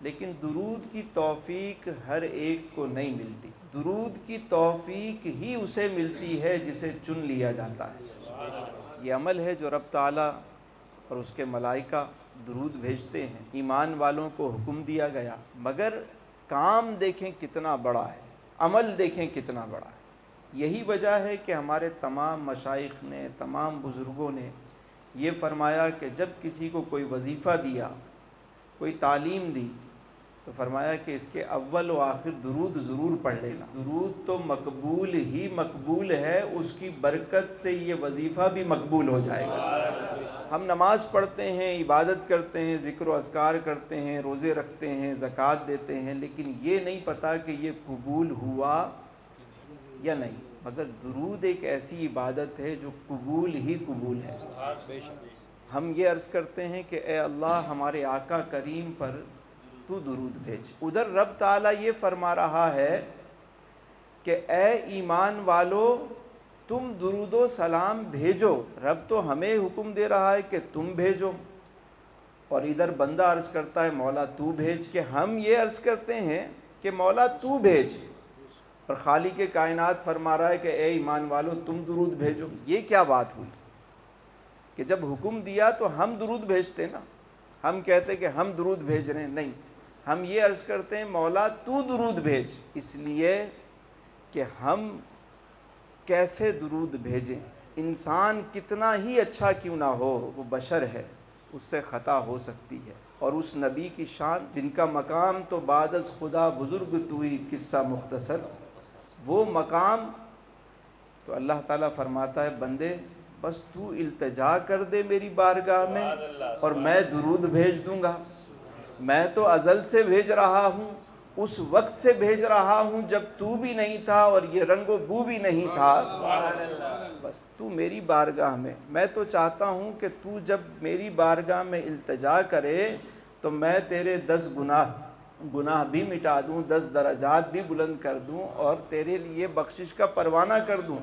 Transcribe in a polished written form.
لیکن درود کی توفیق ہر ایک کو نہیں ملتی. درود کی توفیق ہی اسے ملتی ہے جسے چن لیا جاتا ہے. یہ عمل ہے جو رب تعالیٰ اور اس کے ملائکہ درود بھیجتے ہیں. ایمان والوں کو حکم دیا گیا، مگر کام دیکھیں کتنا بڑا ہے، عمل دیکھیں کتنا بڑا ہے. یہی وجہ ہے کہ ہمارے تمام مشائخ نے، تمام بزرگوں نے یہ فرمایا کہ جب کسی کو کوئی وظیفہ دیا، کوئی تعلیم دی، تو فرمایا کہ اس کے اول و آخر درود ضرور پڑھ لینا. درود تو مقبول ہی مقبول ہے، اس کی برکت سے یہ وظیفہ بھی مقبول ہو جائے گا. ہم نماز پڑھتے ہیں، عبادت کرتے ہیں، ذکر و اذکار کرتے ہیں، روزے رکھتے ہیں، زکوٰۃ دیتے ہیں، لیکن یہ نہیں پتہ کہ یہ قبول ہوا یا نہیں. مگر درود ایک ایسی عبادت ہے جو قبول ہی قبول ہے. ہم یہ عرض کرتے ہیں کہ اے اللہ ہمارے آقا کریم پر تو درود بھیج. ادھر رب تعالیٰ یہ فرما رہا ہے کہ اے ایمان والو تم درود و سلام بھیجو. رب تو ہمیں حکم دے رہا ہے کہ تم بھیجو، اور ادھر بندہ عرض کرتا ہے مولا تو بھیج. کہ ہم یہ عرض کرتے ہیں کہ مولا تو بھیج، اور خالق کائنات فرما رہا ہے کہ اے ایمان والو تم درود بھیجو. یہ کیا بات ہوئی کہ جب حکم دیا تو ہم درود بھیجتے نا. ہم کہتے کہ ہم درود بھیج رہے ہیں، نہیں، ہم یہ عرض کرتے ہیں مولا تو درود بھیج. اس لیے کہ ہم کیسے درود بھیجیں. انسان کتنا ہی اچھا کیوں نہ ہو، وہ بشر ہے، اس سے خطا ہو سکتی ہے. اور اس نبی کی شان جن کا مقام تو بعد از خدا بزرگ توئی قصہ مختصر، وہ مقام تو اللہ تعالیٰ فرماتا ہے بندے بس تو التجا کر دے میری بارگاہ میں اور میں درود بھیج دوں گا. میں تو ازل سے بھیج رہا ہوں، اس وقت سے بھیج رہا ہوں جب تو بھی نہیں تھا اور یہ رنگ و بو بھی نہیں تھا. بس تو میری بارگاہ میں تو چاہتا ہوں کہ تو جب میری بارگاہ میں التجا کرے تو میں تیرے 10 گناہ بھی مٹا دوں، 10 درجات بھی بلند کر دوں اور تیرے لیے بخشش کا پروانہ کر دوں.